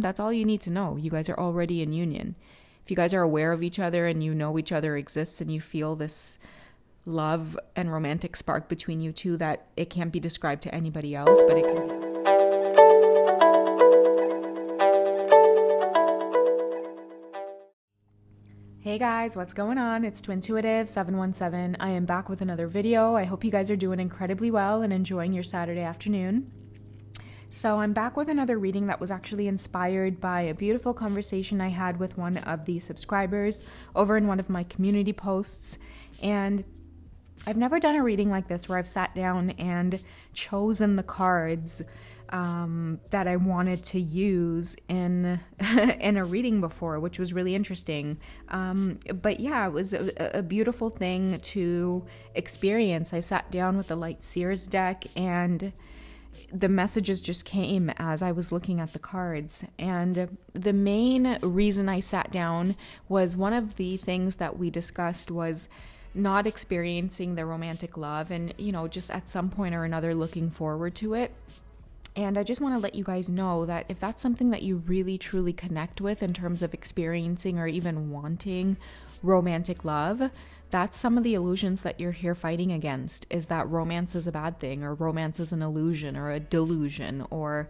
That's all you need to know. You guys are already in union. If you guys are aware of each other and you know each other exists and you feel this love and romantic spark between you two that it can't be described to anybody else, but it can be. Hey guys, what's going on? It's Twintuitive717. I am back with another video. I hope you guys are doing incredibly well and enjoying your Saturday afternoon. So I'm back with another reading that was actually inspired by a beautiful conversation I had with one of the subscribers over in one of my community posts. And I've never done a reading like this where I've sat down and chosen the cards that I wanted to use in a reading before, which was really interesting. But yeah, it was a beautiful thing to experience. I sat down with the Light Seers deck and the messages just came as I was looking at the cards. And the main reason I sat down was one of the things that we discussed was not experiencing the romantic love and, just at some point or another looking forward to it. And I just want to let you guys know that if that's something that you really truly connect with in terms of experiencing or even wanting romantic love, that's some of the illusions that you're here fighting against, is that romance is a bad thing, or romance is an illusion or a delusion, or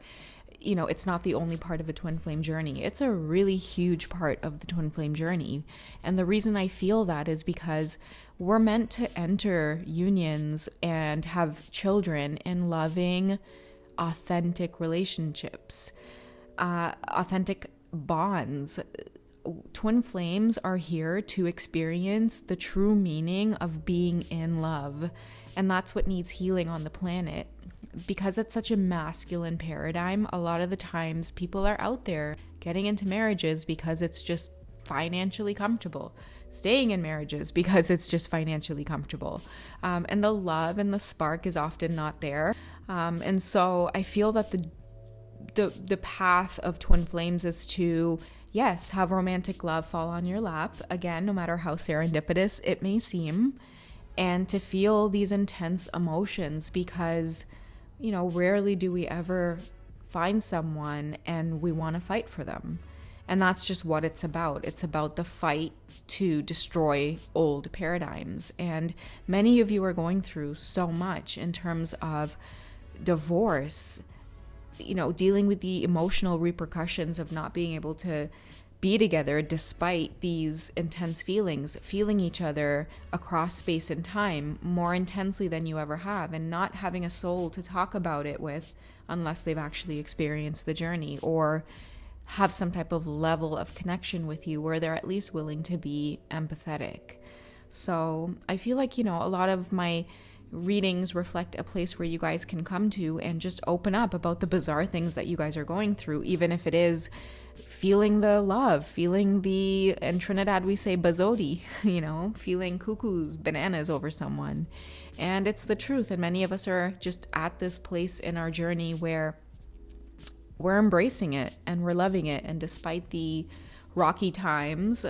it's not the only part of a twin flame journey. It's a really huge part of the twin flame journey. And the reason I feel that is because we're meant to enter unions and have children in loving, authentic relationships, authentic bonds. Twin flames are here to experience the true meaning of being in love. And that's what needs healing on the planet. Because it's such a masculine paradigm, a lot of the times people are out there getting into marriages because it's just financially comfortable, staying in marriages because it's just financially comfortable. And the love and the spark is often not there. And so I feel that the path of twin flames is to, yes, have romantic love fall on your lap, again, no matter how serendipitous it may seem, and to feel these intense emotions because, rarely do we ever find someone and we want to fight for them. And that's just what it's about. It's about the fight to destroy old paradigms. And many of you are going through so much in terms of divorce, dealing with the emotional repercussions of not being able to be together despite these intense feelings, feeling each other across space and time more intensely than you ever have, and not having a soul to talk about it with unless they've actually experienced the journey or have some type of level of connection with you where they're at least willing to be empathetic. So I feel like, a lot of my readings reflect a place where you guys can come to and just open up about the bizarre things that you guys are going through, even if it is feeling the love, feeling the, in Trinidad we say bazodi, feeling cuckoos, bananas over someone. And it's the truth. And many of us are just at this place in our journey where we're embracing it and we're loving it. And despite the rocky times,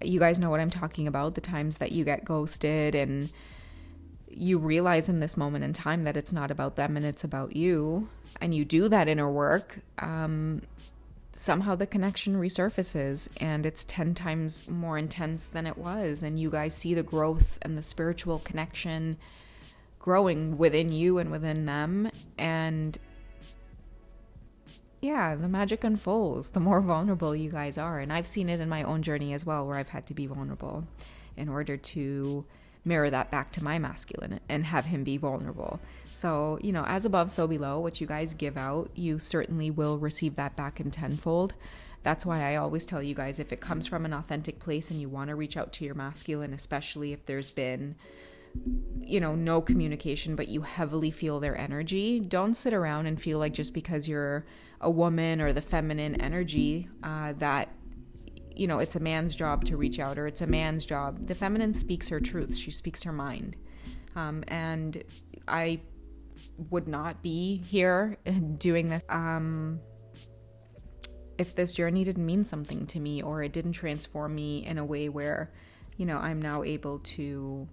you guys know what I'm talking about, the times that you get ghosted and you realize in this moment in time that it's not about them and it's about you, and you do that inner work, somehow the connection resurfaces and it's 10 times more intense than it was. And you guys see the growth and the spiritual connection growing within you and within them. And yeah, the magic unfolds the more vulnerable you guys are. And I've seen it in my own journey as well, where I've had to be vulnerable in order to mirror that back to my masculine and have him be vulnerable. So, as above, so below. What you guys give out, you certainly will receive that back in tenfold. That's why I always tell you guys, if it comes from an authentic place and you want to reach out to your masculine, especially if there's been no communication, but you heavily feel their energy, don't sit around and feel like just because you're a woman or the feminine energy that it's a man's job to reach out, or it's a man's job. The feminine speaks her truth. She speaks her mind. And I would not be here doing this if this journey didn't mean something to me, or it didn't transform me in a way where, I'm now able to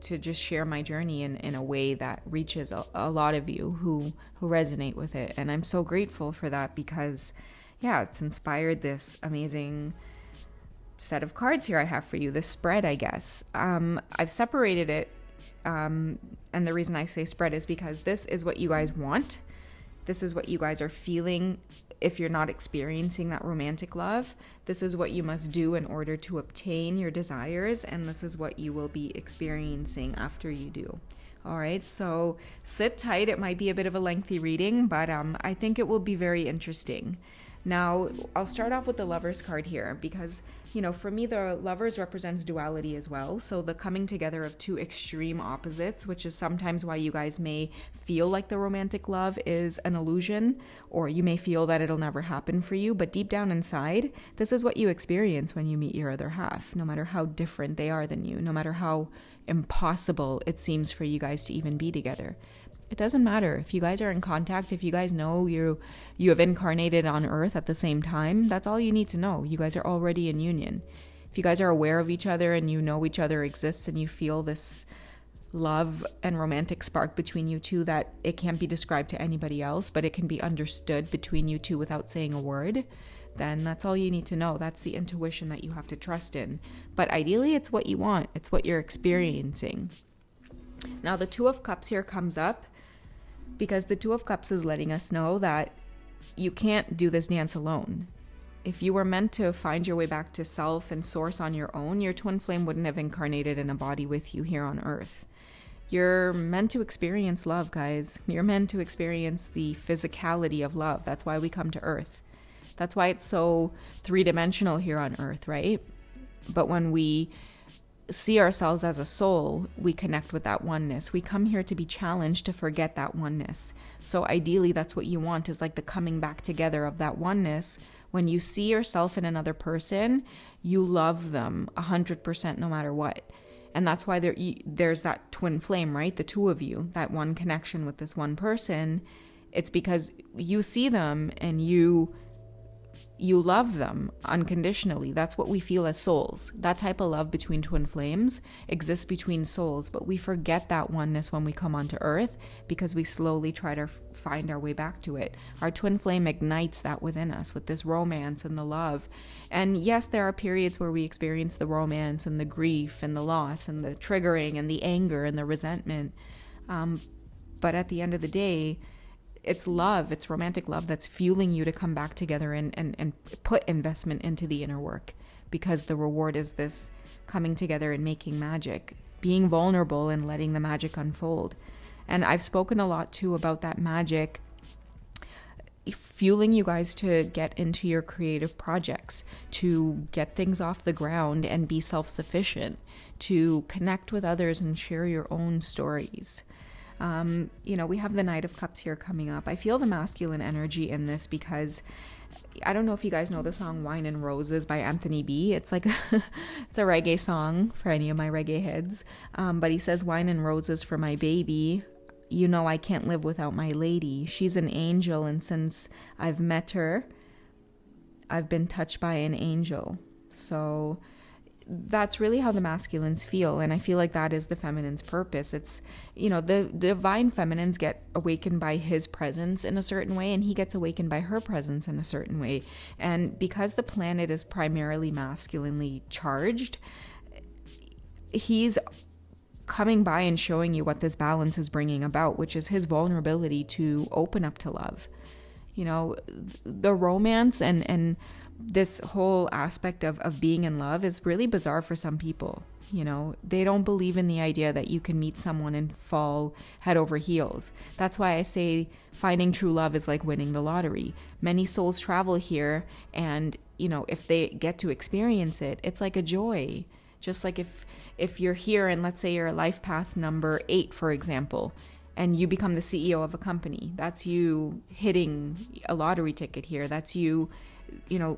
to just share my journey in a way that reaches a lot of you who resonate with it. And I'm so grateful for that because, yeah, it's inspired this amazing set of cards here I have for you, this spread, I guess. I've separated it, and the reason I say spread is because this is what you guys want. This is what you guys are feeling if you're not experiencing that romantic love. This is what you must do in order to obtain your desires, and this is what you will be experiencing after you do. All right, so sit tight. It might be a bit of a lengthy reading, but I think it will be very interesting. Now, I'll start off with the Lovers card here because, you know, for me, the Lovers represents duality as well. So the coming together of two extreme opposites, which is sometimes why you guys may feel like the romantic love is an illusion, or you may feel that it'll never happen for you. But deep down inside, this is what you experience when you meet your other half, no matter how different they are than you, no matter how impossible it seems for you guys to even be together. It doesn't matter if you guys are in contact, if you guys know you have incarnated on earth at the same time. That's all you need to know. You guys are already in union. If you guys are aware of each other and you know each other exists and you feel this love and romantic spark between you two that it can't be described to anybody else, but it can be understood between you two without saying a word, then that's all you need to know. That's the intuition that you have to trust in. But ideally, it's what you want. It's what you're experiencing. Now, the Two of Cups here comes up because the Two of Cups is letting us know that you can't do this dance alone. If you were meant to find your way back to self and source on your own, your twin flame wouldn't have incarnated in a body with you here on earth. You're meant to experience love, guys. You're meant to experience the physicality of love. That's why we come to earth. That's why it's so three-dimensional here on earth, right? But when we see ourselves as a soul, we connect with that oneness. We come here to be challenged to forget that oneness. So ideally, that's what you want, is like the coming back together of that oneness. When you see yourself in another person, you love them 100% no matter what. And that's why there's that twin flame, right? The two of you, that one connection with this one person. It's because you see them and you love them unconditionally. That's what we feel as souls. That type of love between twin flames exists between souls, but we forget that oneness when we come onto earth because we slowly try to find our way back to it. Our twin flame ignites that within us with this romance and the love. And yes, there are periods where we experience the romance and the grief and the loss and the triggering and the anger and the resentment. But at the end of the day, it's love, it's romantic love that's fueling you to come back together and put investment into the inner work, because the reward is this coming together and making magic, being vulnerable and letting the magic unfold. And I've spoken a lot too about that magic fueling you guys to get into your creative projects, to get things off the ground and be self-sufficient, to connect with others and share your own stories. We have the Knight of Cups here coming up. I feel the masculine energy in this because I don't know if you guys know the song Wine and Roses by Anthony B. It's like it's a reggae song for any of my reggae heads. But he says, wine and roses for my baby. You know I can't live without my lady. She's an angel, and since I've met her, I've been touched by an angel. So that's really how the masculines feel, and I feel like that is the feminine's purpose. It's, the divine feminines get awakened by his presence in a certain way, and he gets awakened by her presence in a certain way. And because the planet is primarily masculinely charged, he's coming by and showing you what this balance is bringing about, which is his vulnerability to open up to love. The romance and this whole aspect of being in love is really bizarre for some people. They don't believe in the idea that you can meet someone and fall head over heels. That's why I say finding true love is like winning the lottery. Many souls travel here, and if they get to experience it, it's like a joy. Just like if you're here and let's say you're life path number 8, for example, and you become the CEO of a company, that's you hitting a lottery ticket here. That's you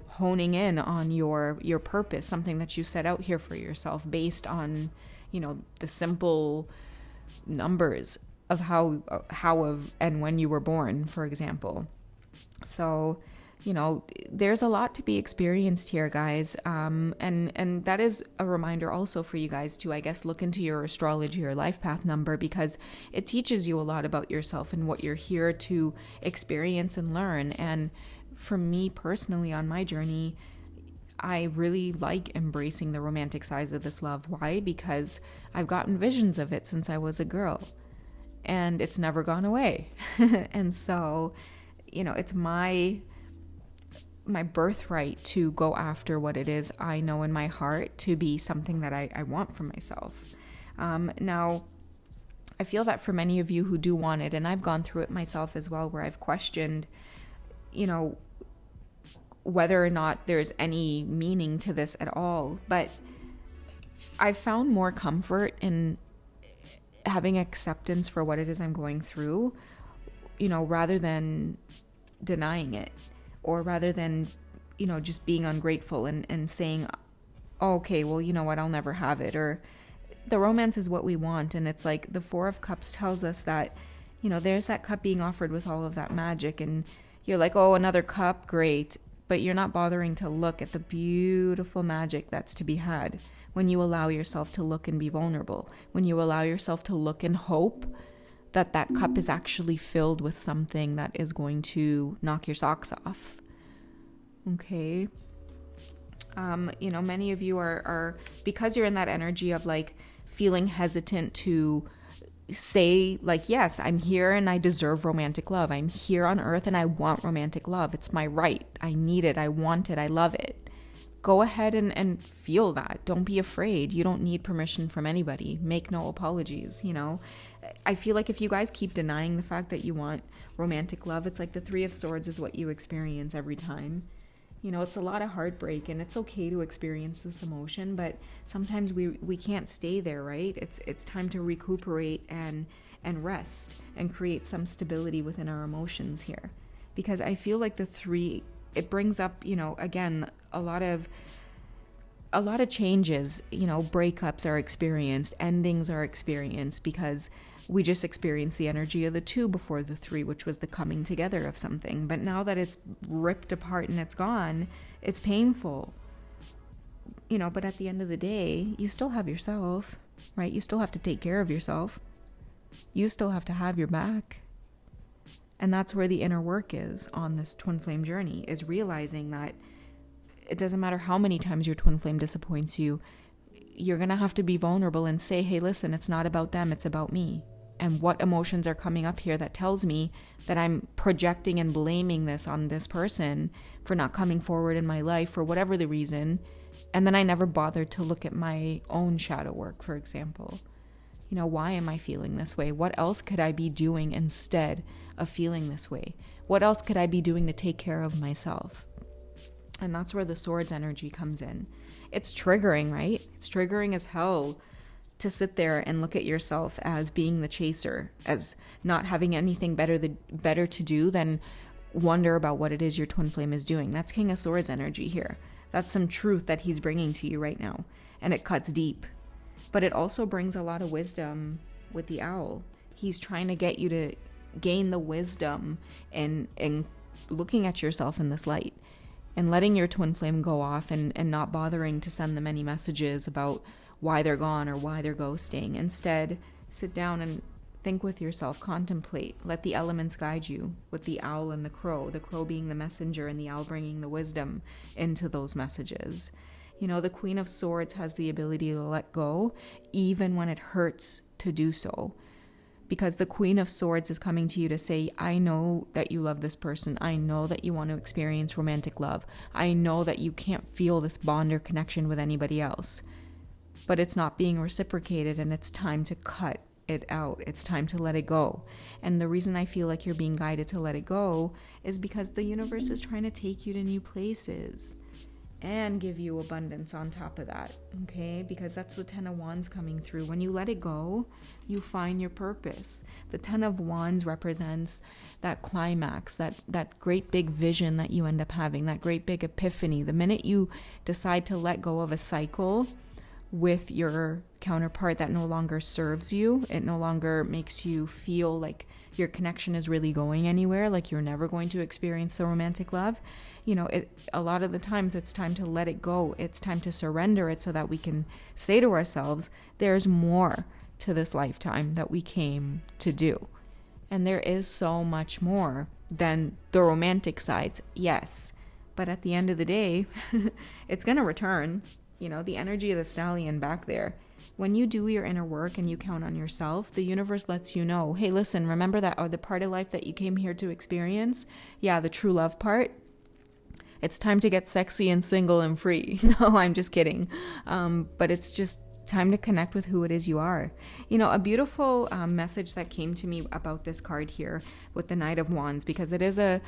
honing in on your purpose, something that you set out here for yourself based on, the simple numbers of how of and when you were born, for example. So, there's a lot to be experienced here, guys. And that is a reminder also for you guys to, I guess, look into your astrology or life path number, because it teaches you a lot about yourself and what you're here to experience and learn. And for me personally, on my journey, I really like embracing the romantic sides of this love. Why? Because I've gotten visions of it since I was a girl, and it's never gone away. And so, it's my birthright to go after what it is I know in my heart to be something that I want for myself. Now, I feel that for many of you who do want it, and I've gone through it myself as well, where I've questioned, whether or not there's any meaning to this at all. But I've found more comfort in having acceptance for what it is I'm going through, rather than denying it, or rather than, just being ungrateful and saying, oh, okay, well, you know what, I'll never have it. Or the romance is what we want. And it's like the Four of Cups tells us that, there's that cup being offered with all of that magic. And you're like, oh, another cup, great. But you're not bothering to look at the beautiful magic that's to be had when you allow yourself to look and be vulnerable, when you allow yourself to look and hope that that cup is actually filled with something that is going to knock your socks off. Okay. Many of you are, because you're in that energy of like feeling hesitant to say like, yes, I'm here and I deserve romantic love. I'm here on earth and I want romantic love. It's my right. I need it. I want it. I love it. Go ahead and feel that. Don't be afraid. You don't need permission from anybody. Make no apologies. I feel like if you guys keep denying the fact that you want romantic love, it's like the Three of Swords is what you experience every time. It's a lot of heartbreak, and it's okay to experience this emotion, but sometimes we can't stay there, right? It's time to recuperate and rest and create some stability within our emotions here. Because I feel like the three, it brings up, again, a lot of changes, breakups are experienced, endings are experienced, because we just experienced the energy of the two before the three, which was the coming together of something. But now that it's ripped apart and it's gone, it's painful. But at the end of the day, you still have yourself, right? You still have to take care of yourself. You still have to have your back. And that's where the inner work is on this twin flame journey, is realizing that it doesn't matter how many times your twin flame disappoints you, you're going to have to be vulnerable and say, hey, listen, it's not about them, it's about me. And what emotions are coming up here that tells me that I'm projecting and blaming this on this person for not coming forward in my life for whatever the reason. And then I never bothered to look at my own shadow work, for example. Why am I feeling this way? What else could I be doing instead of feeling this way? What else could I be doing to take care of myself? And that's where the Swords energy comes in. It's triggering, right? It's triggering as hell to sit there and look at yourself as being the chaser, as not having anything better to do than wonder about what it is your twin flame is doing. That's King of Swords energy here. That's some truth that he's bringing to you right now. And it cuts deep. But it also brings a lot of wisdom with the owl. He's trying to get you to gain the wisdom and looking at yourself in this light, and letting your twin flame go off and not bothering to send them any messages about why they're gone or why they're ghosting. Instead, sit down and think with yourself, contemplate, let the elements guide you, with the owl and the crow being the messenger and the owl bringing the wisdom into those messages. The Queen of Swords has the ability to let go even when it hurts to do so. Because the Queen of Swords is coming to you to say, I know that you love this person. I know that you want to experience romantic love. I know that you can't feel this bond or connection with anybody else. But it's not being reciprocated, and it's time to cut it out. It's time to let it go. And the reason I feel like you're being guided to let it go is because the universe is trying to take you to new places and give you abundance on top of that, okay? Because that's the Ten of Wands coming through. When you let it go, you find your purpose. The Ten of Wands represents that climax, that great big vision that you end up having, that great big epiphany. The minute you decide to let go of a cycle with your counterpart that no longer serves you, it no longer makes you feel like your connection is really going anywhere, like you're never going to experience the romantic love, a lot of the times it's time to let it go. It's time to surrender it so that we can say to ourselves, there's more to this lifetime that we came to do. And there is so much more than the romantic sides, yes. But at the end of the day, it's going to return, the energy of the stallion back there. When you do your inner work and you count on yourself, the universe lets you know, hey, listen, remember that the part of life that you came here to experience? Yeah, the true love part. It's time to get sexy and single and free. No, I'm just kidding. But it's just time to connect with who it is you are. A beautiful message that came to me about this card here with the Knight of Wands, because it is a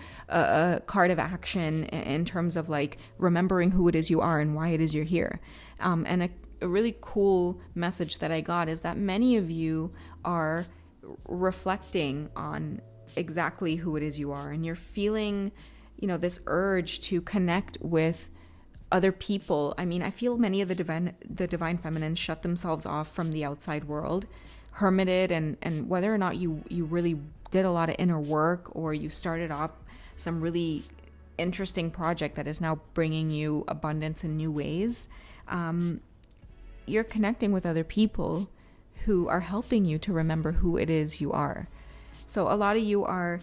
card of action in terms of like remembering who it is you are and why it is you're here. And a really cool message that I got is that many of you are reflecting on exactly who it is you are, and you're feeling, this urge to connect with other people. I mean, I feel many of the divine feminine shut themselves off from the outside world, hermited, and whether or not you really did a lot of inner work, or you started off some really interesting project that is now bringing you abundance in new ways, you're connecting with other people who are helping you to remember who it is you are. So a lot of you are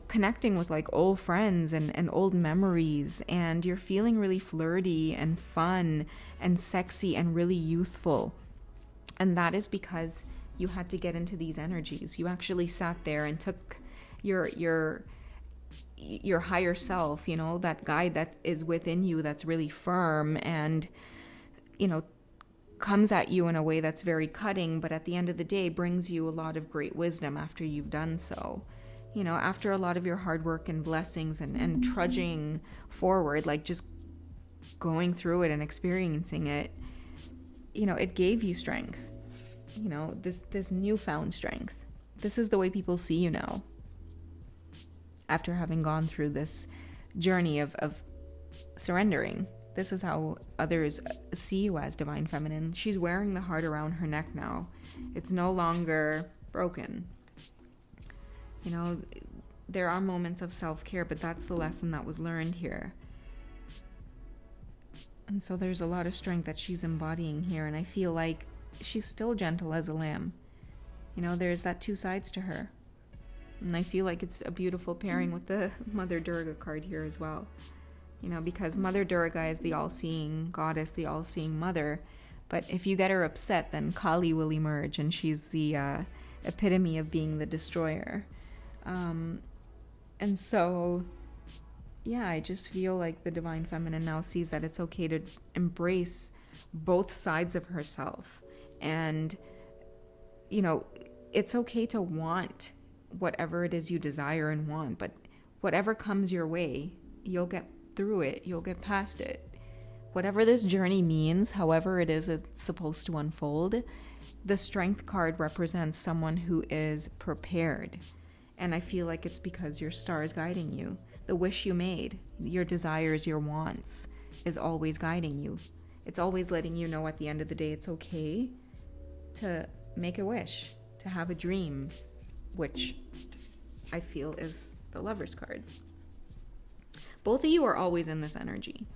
connecting with like old friends and old memories, and you're feeling really flirty and fun and sexy and really youthful. And that is because you had to get into these energies. You actually sat there and took your higher self, that guide that is within you that's really firm and, comes at you in a way that's very cutting, but at the end of the day brings you a lot of great wisdom after you've done so. After a lot of your hard work and blessings and trudging forward, like just going through it and experiencing it, it gave you strength, this newfound strength. This is the way people see you now, after having gone through this journey of surrendering. This is how others see you as divine feminine. She's wearing the heart around her neck now. It's no longer broken. There are moments of self-care, but that's the lesson that was learned here. And so there's a lot of strength that she's embodying here, and I feel like she's still gentle as a lamb. There's that two sides to her. And I feel like it's a beautiful pairing with the Mother Durga card here as well. Because Mother Durga is the all-seeing goddess, the all-seeing mother. But if you get her upset, then Kali will emerge, and she's the epitome of being the destroyer. And so, yeah, I just feel like the divine feminine now sees that it's okay to embrace both sides of herself. And, it's okay to want whatever it is you desire and want, but whatever comes your way, you'll get through it, you'll get past it. Whatever this journey means, however it is it's supposed to unfold, the Strength card represents someone who is prepared. And I feel like it's because your star is guiding you. The wish you made, your desires, your wants, is always guiding you. It's always letting you know at the end of the day it's okay to make a wish, to have a dream, which I feel is the Lover's card. Both of you are always in this energy.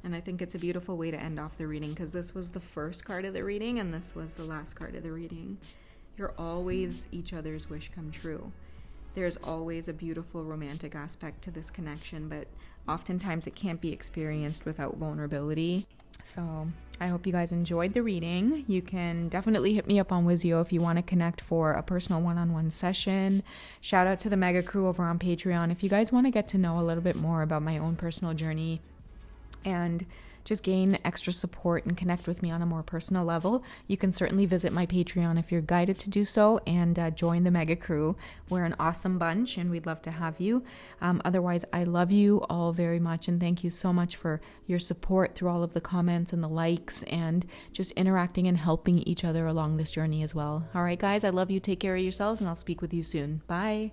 And I think it's a beautiful way to end off the reading, because this was the first card of the reading and this was the last card of the reading. You're always each other's wish come true. There's always a beautiful romantic aspect to this connection, but oftentimes it can't be experienced without vulnerability. So I hope you guys enjoyed the reading. You can definitely hit me up on Wizio if you want to connect for a personal one-on-one session. Shout out to the Mega Crew over on Patreon. If you guys want to get to know a little bit more about my own personal journey and just gain extra support and connect with me on a more personal level, you can certainly visit my Patreon if you're guided to do so, and join the Mega Crew. We're an awesome bunch and we'd love to have you. Otherwise, I love you all very much, and thank you so much for your support through all of the comments and the likes and just interacting and helping each other along this journey as well. All right, guys, I love you. Take care of yourselves, and I'll speak with you soon. Bye.